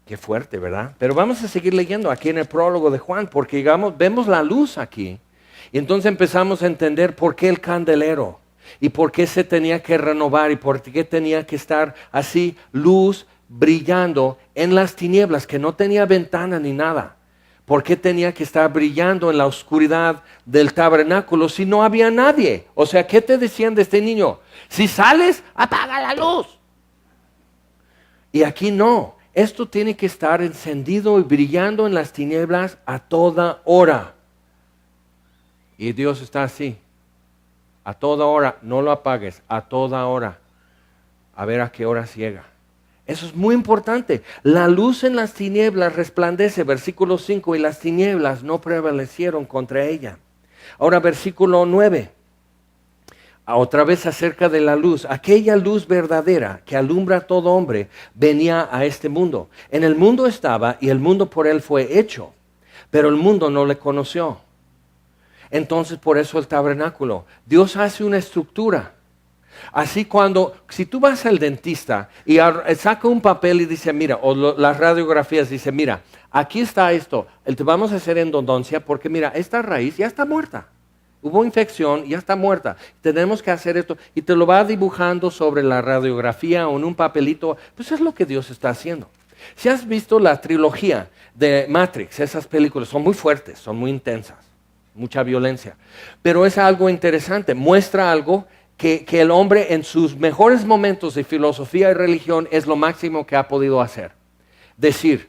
Qué fuerte, ¿verdad? Pero vamos a seguir leyendo aquí en el prólogo de Juan, porque digamos, vemos la luz aquí. Y entonces empezamos a entender por qué el candelero, y por qué se tenía que renovar, y por qué tenía que estar así, luz brillando en las tinieblas, que no tenía ventana ni nada. ¿Por qué tenía que estar brillando en la oscuridad del tabernáculo si no había nadie? O sea, ¿qué te decían de este niño? Si sales, apaga la luz. Y aquí no. Esto tiene que estar encendido y brillando en las tinieblas a toda hora. Y Dios está así. A toda hora, no lo apagues, a toda hora. A ver a qué hora llega. Eso es muy importante. La luz en las tinieblas resplandece, versículo 5, y las tinieblas no prevalecieron contra ella. Ahora versículo 9. Otra vez acerca de la luz. Aquella luz verdadera que alumbra a todo hombre venía a este mundo. En el mundo estaba y el mundo por él fue hecho, pero el mundo no le conoció. Entonces por eso el tabernáculo. Dios hace una estructura. Así si tú vas al dentista y saca un papel y dice, mira, las radiografías dice, mira, aquí está esto, te vamos a hacer endodoncia porque mira, esta raíz ya está muerta. Hubo infección, ya está muerta. Tenemos que hacer esto. Y te lo va dibujando sobre la radiografía o en un papelito. Pues es lo que Dios está haciendo. Si has visto la trilogía de Matrix, esas películas son muy fuertes, son muy intensas, mucha violencia. Pero es algo interesante, muestra algo que el hombre en sus mejores momentos de filosofía y religión es lo máximo que ha podido hacer. Decir,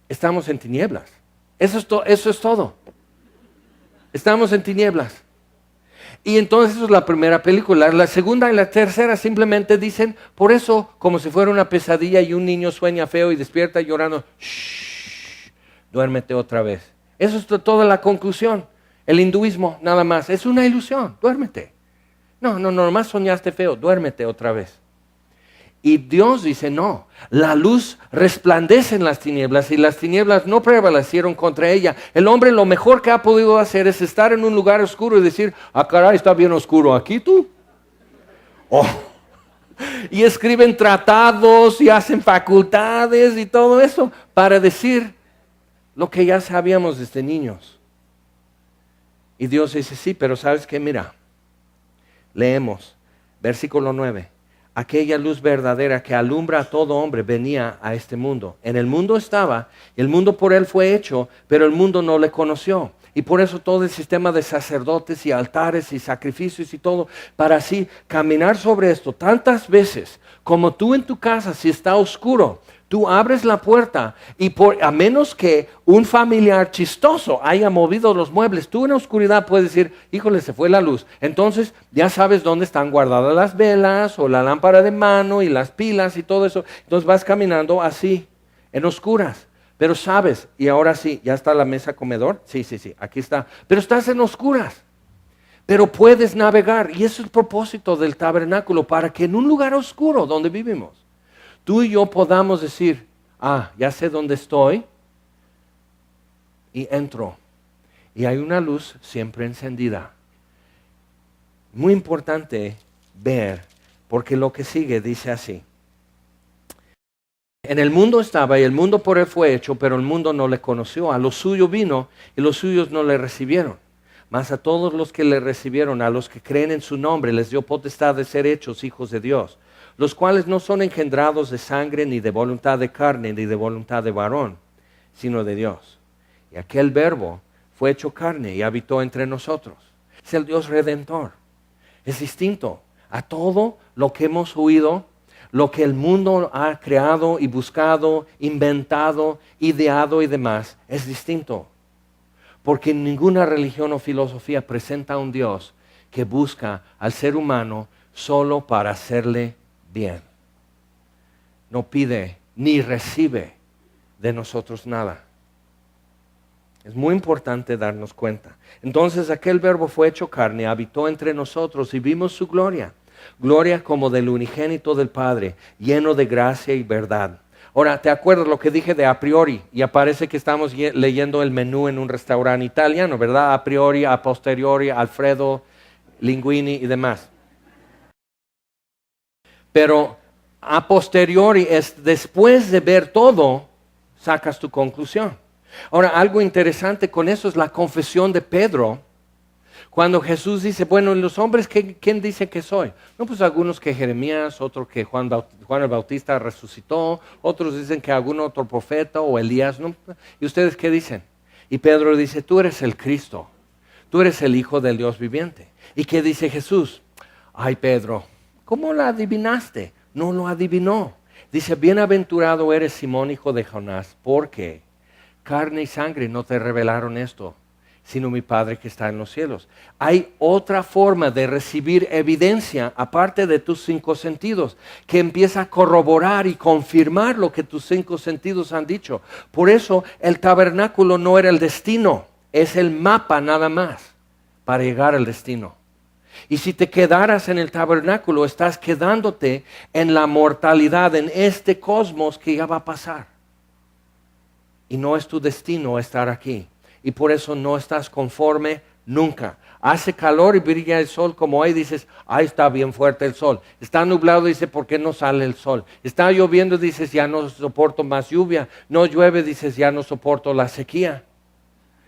estamos en tinieblas. Eso es todo. Estamos en tinieblas. Y entonces eso es la primera película. La segunda y la tercera simplemente dicen, por eso, como si fuera una pesadilla y un niño sueña feo y despierta llorando, shh, duérmete otra vez. Eso es toda la conclusión. El hinduismo nada más, es una ilusión, duérmete. No, nomás soñaste feo, duérmete otra vez. Y Dios dice, no, la luz resplandece en las tinieblas y las tinieblas no prevalecieron contra ella. El hombre lo mejor que ha podido hacer es estar en un lugar oscuro y decir, caray, está bien oscuro aquí tú. Oh. Y escriben tratados y hacen facultades y todo eso para decir lo que ya sabíamos desde niños. Y Dios dice, sí, pero ¿sabes qué? Mira, leemos, versículo 9. Aquella luz verdadera que alumbra a todo hombre venía a este mundo. En el mundo estaba, el mundo por él fue hecho, pero el mundo no le conoció. Y por eso todo el sistema de sacerdotes y altares y sacrificios y todo, para así caminar sobre esto tantas veces, como tú en tu casa, si está oscuro, tú abres la puerta y a menos que un familiar chistoso haya movido los muebles, tú en la oscuridad puedes decir, híjole, se fue la luz. Entonces ya sabes dónde están guardadas las velas o la lámpara de mano y las pilas y todo eso. Entonces vas caminando así, en oscuras. Pero sabes, y ahora sí, ¿ya está la mesa comedor? Sí, aquí está. Pero estás en oscuras. Pero puedes navegar. Y eso es el propósito del tabernáculo, para que en un lugar oscuro donde vivimos, tú y yo podamos decir, ya sé dónde estoy, y entro. Y hay una luz siempre encendida. Muy importante ver, porque lo que sigue dice así. En el mundo estaba y el mundo por él fue hecho, pero el mundo no le conoció. A lo suyo vino y los suyos no le recibieron. Mas a todos los que le recibieron, a los que creen en su nombre, les dio potestad de ser hechos hijos de Dios, los cuales no son engendrados de sangre, ni de voluntad de carne, ni de voluntad de varón, sino de Dios. Y aquel verbo fue hecho carne y habitó entre nosotros. Es el Dios redentor. Es distinto a todo lo que hemos oído, lo que el mundo ha creado y buscado, inventado, ideado y demás. Es distinto. Porque ninguna religión o filosofía presenta a un Dios que busca al ser humano solo para hacerle bien. No pide ni recibe de nosotros nada. Es muy importante darnos cuenta. Entonces aquel verbo fue hecho carne, habitó entre nosotros y vimos su gloria. Gloria como del unigénito del Padre, lleno de gracia y verdad. Ahora, ¿te acuerdas lo que dije de a priori? Y aparece que estamos leyendo el menú en un restaurante italiano, ¿verdad? A priori, a posteriori, Alfredo, Linguini y demás. Pero a posteriori es después de ver todo, sacas tu conclusión. Ahora, algo interesante con eso es la confesión de Pedro. Cuando Jesús dice, bueno, los hombres, ¿quién dice que soy? No, pues algunos que Jeremías, otros que Juan el Bautista resucitó, otros dicen que algún otro profeta o Elías. ¿No? ¿Y ustedes qué dicen? Y Pedro dice, tú eres el Cristo, tú eres el Hijo del Dios viviente. ¿Y qué dice Jesús? Ay, Pedro, ¿cómo lo adivinaste? No lo adivinó. Dice, bienaventurado eres Simón, hijo de Jonás, porque carne y sangre no te revelaron esto, sino mi Padre que está en los cielos. Hay otra forma de recibir evidencia, aparte de tus 5 sentidos, que empieza a corroborar y confirmar lo que tus 5 sentidos han dicho. Por eso el tabernáculo no era el destino, es el mapa nada más para llegar al destino. Y si te quedaras en el tabernáculo, estás quedándote en la mortalidad, en este cosmos que ya va a pasar. Y no es tu destino estar aquí. Y por eso no estás conforme nunca. Hace calor y brilla el sol como hoy, dices, ay, está bien fuerte el sol. Está nublado, dice, ¿por qué no sale el sol? Está lloviendo, dices, ya no soporto más lluvia. No llueve, dices, ya no soporto la sequía.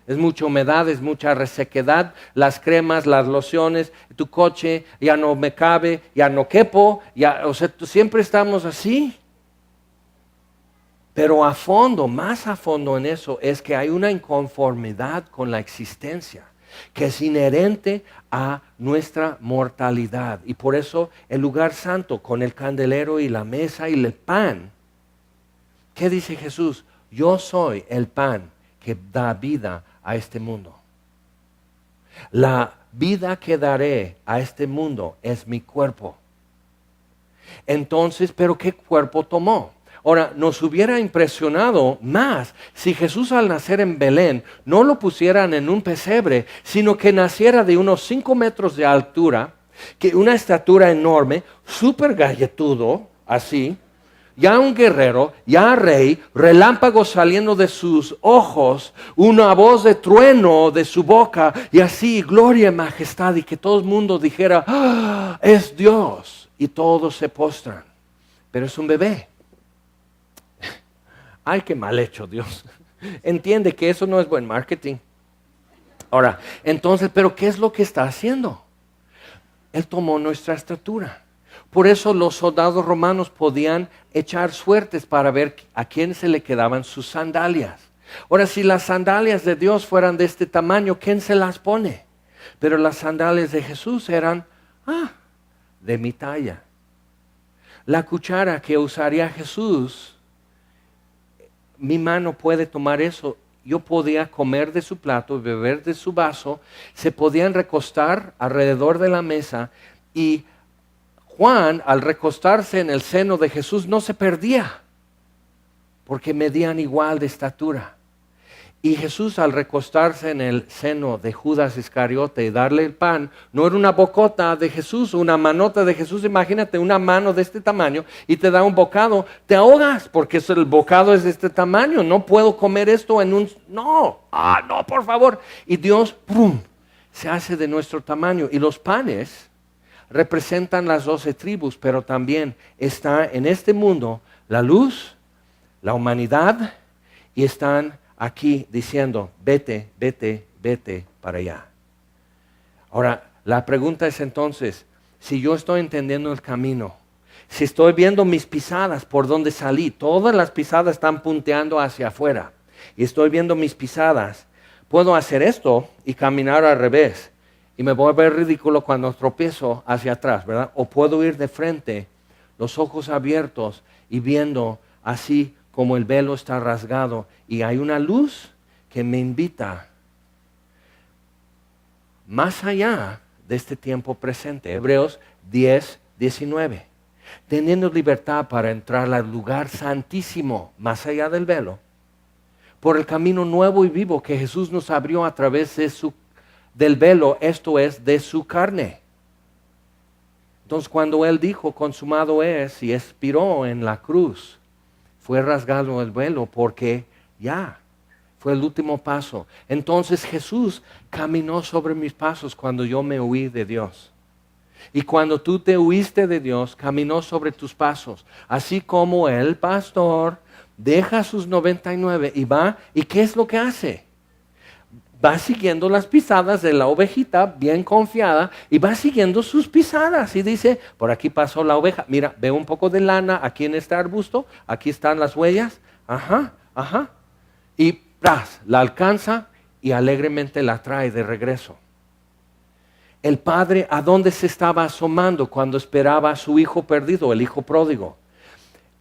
Es mucha humedad, es mucha resequedad, las cremas, las lociones, tu coche ya no me cabe, ya no quepo, o sea, siempre estamos así. Pero a fondo, más a fondo en eso, es que hay una inconformidad con la existencia, que es inherente a nuestra mortalidad. Y por eso el lugar santo, con el candelero y la mesa y el pan, ¿qué dice Jesús? Yo soy el pan que da vida a este mundo. La vida que daré a este mundo es mi cuerpo. Entonces, ¿pero qué cuerpo tomó? Ahora, nos hubiera impresionado más si Jesús al nacer en Belén no lo pusieran en un pesebre, sino que naciera de unos 5 metros de altura, que una estatura enorme, súper galletudo, así, ya un guerrero, ya rey, relámpagos saliendo de sus ojos, una voz de trueno de su boca, y así, gloria y majestad, y que todo el mundo dijera, ¡ah, es Dios! Y todos se postran. Pero es un bebé. Ay, qué mal hecho Dios. Entiende que eso no es buen marketing. Ahora, entonces, ¿pero qué es lo que está haciendo? Él tomó nuestra estatura. Por eso los soldados romanos podían echar suertes para ver a quién se le quedaban sus sandalias. Ahora, si las sandalias de Dios fueran de este tamaño, ¿quién se las pone? Pero las sandalias de Jesús eran, de mi talla. La cuchara que usaría Jesús, mi mano puede tomar eso. Yo podía comer de su plato, beber de su vaso, se podían recostar alrededor de la mesa y Juan, al recostarse en el seno de Jesús, no se perdía, porque medían igual de estatura. Y Jesús, al recostarse en el seno de Judas Iscariote y darle el pan, no era una bocota de Jesús, una manota de Jesús. Imagínate una mano de este tamaño y te da un bocado, te ahogas, porque el bocado es de este tamaño. No puedo comer esto en un... No, no, por favor. Y Dios, ¡pum!, se hace de nuestro tamaño. Y los panes representan las 12 tribus, pero también está en este mundo la luz, la humanidad, y están aquí diciendo, vete, vete, vete para allá. Ahora, la pregunta es entonces, si yo estoy entendiendo el camino, si estoy viendo mis pisadas por donde salí, todas las pisadas están punteando hacia afuera, y estoy viendo mis pisadas, puedo hacer esto y caminar al revés, y me voy a ver ridículo cuando tropiezo hacia atrás, ¿verdad? O puedo ir de frente, los ojos abiertos y viendo así como el velo está rasgado y hay una luz que me invita más allá de este tiempo presente. Hebreos 10, 19. Teniendo libertad para entrar al lugar santísimo, más allá del velo, por el camino nuevo y vivo que Jesús nos abrió a través del velo, esto es, de su carne. Entonces, cuando Él dijo, consumado es, y expiró en la cruz, fue rasgado el velo porque ya fue el último paso. Entonces Jesús caminó sobre mis pasos cuando yo me huí de Dios. Y cuando tú te huiste de Dios, caminó sobre tus pasos. Así como el pastor deja sus 99 y va, ¿y qué es lo que hace? Va siguiendo las pisadas de la ovejita, bien confiada, y va siguiendo sus pisadas. Y dice, por aquí pasó la oveja. Mira, veo un poco de lana aquí en este arbusto. Aquí están las huellas. Y la alcanza y alegremente la trae de regreso. El padre, ¿a dónde se estaba asomando cuando esperaba a su hijo perdido, el hijo pródigo?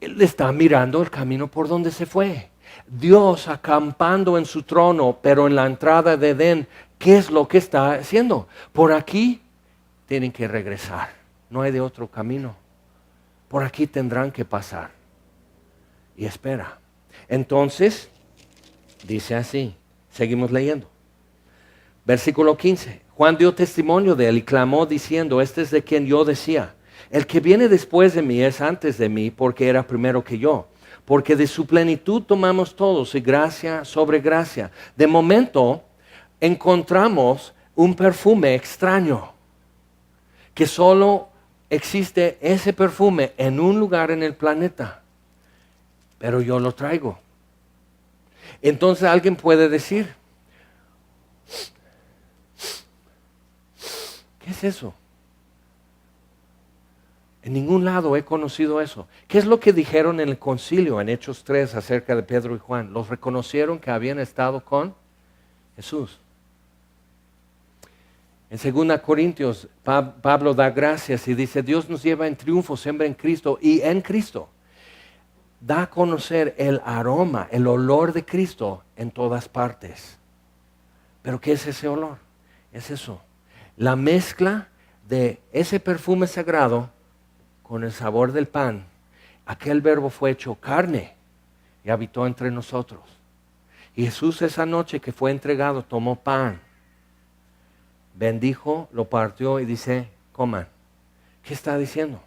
Él está mirando el camino por donde se fue. Dios acampando en su trono, pero en la entrada de Edén, ¿qué es lo que está haciendo? Por aquí tienen que regresar. No hay de otro camino. Por aquí tendrán que pasar. Y espera. Entonces, dice así. Seguimos leyendo. Versículo 15. Juan dio testimonio de él y clamó diciendo, este es de quien yo decía, el que viene después de mí es antes de mí porque era primero que yo. Porque de su plenitud tomamos todos y gracia sobre gracia. De momento encontramos un perfume extraño, que solo existe ese perfume en un lugar en el planeta. Pero yo lo traigo. Entonces alguien puede decir, ¿qué es eso? En ningún lado he conocido eso. ¿Qué es lo que dijeron en el concilio en Hechos 3 acerca de Pedro y Juan? Los reconocieron que habían estado con Jesús. En 2 Corintios, Pablo da gracias y dice, Dios nos lleva en triunfo siempre en Cristo y en Cristo. Da a conocer el aroma, el olor de Cristo en todas partes. ¿Pero qué es ese olor? Es eso. La mezcla de ese perfume sagrado con el sabor del pan. Aquel verbo fue hecho carne y habitó entre nosotros. Y Jesús esa noche que fue entregado tomó pan, bendijo, lo partió y dice, coman. ¿Qué está diciendo?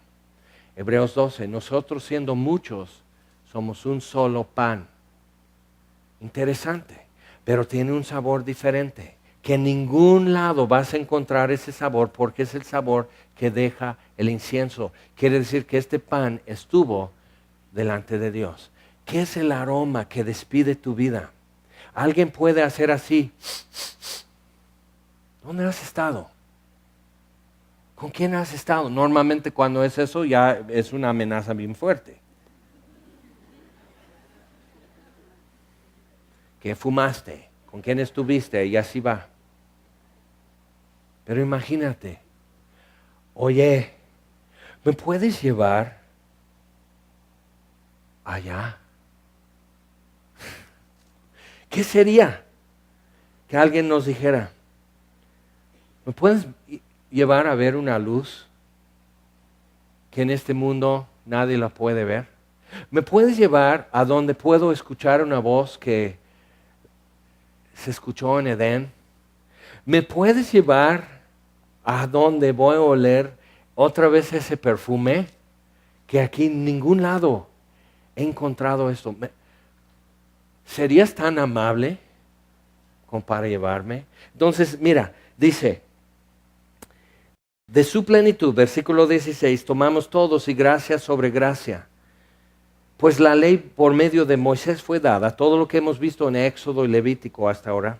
Hebreos 12, nosotros siendo muchos somos un solo pan. Interesante, pero tiene un sabor diferente. Que en ningún lado vas a encontrar ese sabor porque es el sabor que deja el incienso. Quiere decir que este pan estuvo delante de Dios. ¿Qué es el aroma que despide tu vida? Alguien puede hacer así. ¿Dónde has estado? ¿Con quién has estado? Normalmente cuando es eso ya es una amenaza bien fuerte. ¿Qué fumaste? ¿Con quién estuviste? Y así va. Pero imagínate, oye, ¿me puedes llevar allá? ¿Qué sería que alguien nos dijera, ¿me puedes llevar a ver una luz que en este mundo nadie la puede ver? ¿Me puedes llevar a donde puedo escuchar una voz que se escuchó en Edén? ¿Me puedes llevar a donde voy a oler otra vez ese perfume? Que aquí en ningún lado he encontrado esto. ¿Serías tan amable como para llevarme? Entonces, mira, dice, de su plenitud, versículo 16, tomamos todos y gracia sobre gracia. Pues la ley por medio de Moisés fue dada, todo lo que hemos visto en Éxodo y Levítico hasta ahora.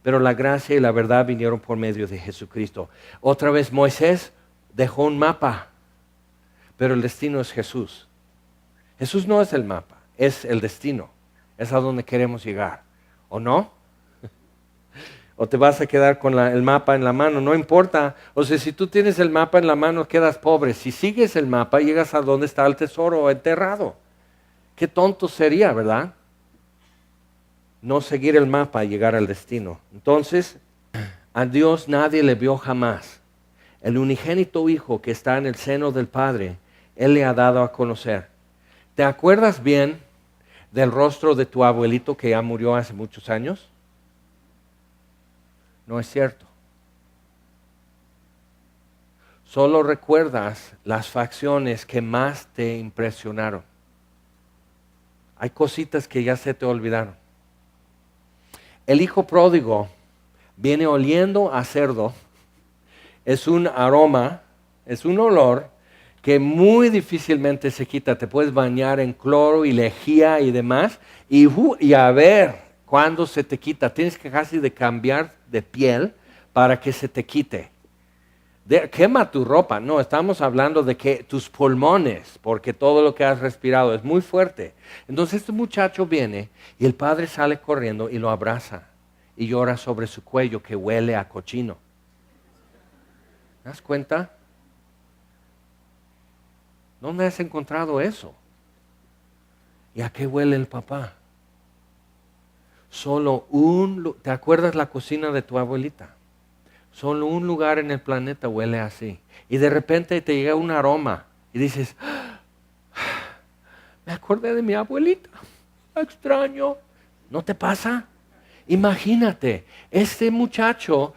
Pero la gracia y la verdad vinieron por medio de Jesucristo. Otra vez Moisés dejó un mapa, pero el destino es Jesús. Jesús no es el mapa, es el destino. Es a donde queremos llegar. ¿O no? ¿O te vas a quedar con el mapa en la mano? No importa. O sea, si tú tienes el mapa en la mano, quedas pobre. Si sigues el mapa, llegas a donde está el tesoro enterrado. Qué tonto sería, ¿verdad? No seguir el mapa y llegar al destino. Entonces, a Dios nadie le vio jamás. El unigénito Hijo que está en el seno del Padre, Él le ha dado a conocer. ¿Te acuerdas bien del rostro de tu abuelito que ya murió hace muchos años? No es cierto. Solo recuerdas las facciones que más te impresionaron. Hay cositas que ya se te olvidaron. El hijo pródigo viene oliendo a cerdo. Es un aroma, es un olor que muy difícilmente se quita. Te puedes bañar en cloro y lejía y demás. Y a ver cuándo se te quita. Tienes que casi de cambiar de piel para que se te quite. Quema tu ropa. No, estamos hablando de que tus pulmones, porque todo lo que has respirado es muy fuerte. Entonces este muchacho viene y el padre sale corriendo y lo abraza. y llora sobre su cuello que huele a cochino. ¿Te das cuenta? ¿Dónde has encontrado eso? ¿Y a qué huele el papá? ¿Te acuerdas la cocina de tu abuelita? Solo un lugar en el planeta huele así. Y de repente te llega un aroma y dices, me acordé de mi abuelita, la extraño. ¿No te pasa? Imagínate, este muchacho,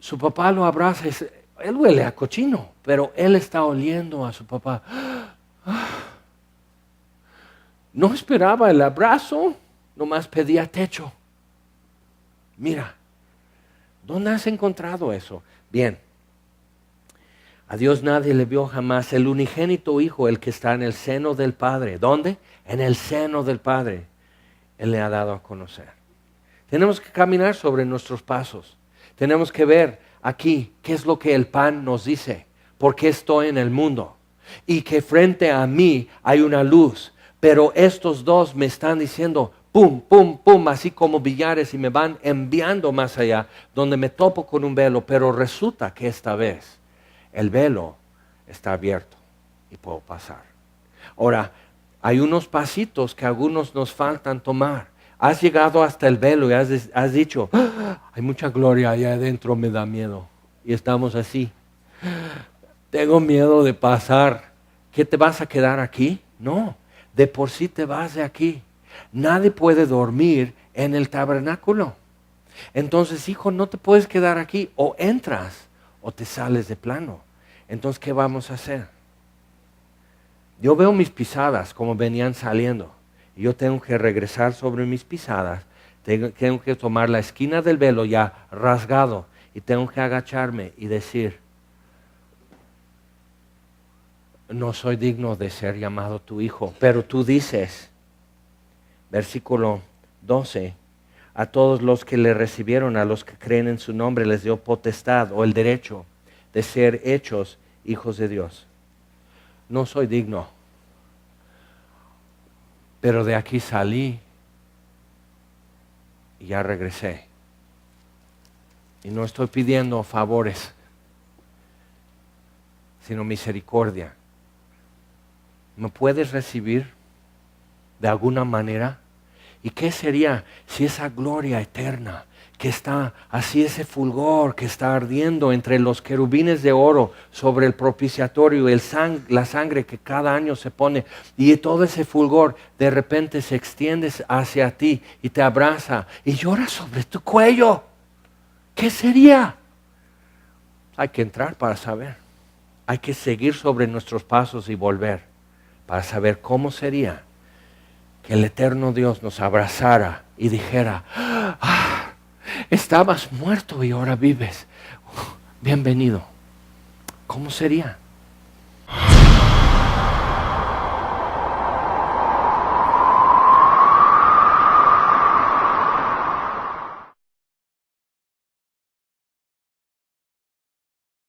su papá lo abraza, él huele a cochino, pero él está oliendo a su papá. No esperaba el abrazo, nomás pedía techo. Mira, ¿dónde has encontrado eso? Bien, a Dios nadie le vio jamás, el unigénito Hijo, el que está en el seno del Padre. ¿Dónde? En el seno del Padre. Él le ha dado a conocer. Tenemos que caminar sobre nuestros pasos. Tenemos que ver aquí qué es lo que el pan nos dice. ¿Por qué estoy en el mundo? Y que frente a mí hay una luz. Pero estos dos me están diciendo, pum, pum, pum, así como billares y me van enviando más allá, donde me topo con un velo. Pero resulta que esta vez el velo está abierto y puedo pasar. Ahora, hay unos pasitos que a algunos nos faltan tomar. Has llegado hasta el velo y has dicho, hay mucha gloria allá adentro, me da miedo. Y estamos así. Tengo miedo de pasar. ¿Qué te vas a quedar aquí? No, de por sí te vas de aquí. Nadie puede dormir en el tabernáculo. Entonces, hijo, no te puedes quedar aquí. O entras o te sales de plano. Entonces, ¿qué vamos a hacer? Yo veo mis pisadas como venían saliendo. Y yo tengo que regresar sobre mis pisadas. Tengo que tomar la esquina del velo ya rasgado. Y tengo que agacharme y decir, no soy digno de ser llamado tu hijo. Pero tú dices, versículo 12, a todos los que le recibieron, a los que creen en su nombre, les dio potestad o el derecho de ser hechos hijos de Dios. No soy digno, pero de aquí salí y ya regresé. Y no estoy pidiendo favores, sino misericordia. ¿Me puedes recibir de alguna manera? ¿Y qué sería si esa gloria eterna que está así, ese fulgor que está ardiendo entre los querubines de oro sobre el propiciatorio, la sangre que cada año se pone, y todo ese fulgor de repente se extiende hacia ti y te abraza y llora sobre tu cuello? ¿Qué sería? Hay que entrar para saber. Hay que seguir sobre nuestros pasos y volver para saber cómo sería que el eterno Dios nos abrazara y dijera, estabas muerto y ahora vives. Bienvenido. ¿Cómo sería?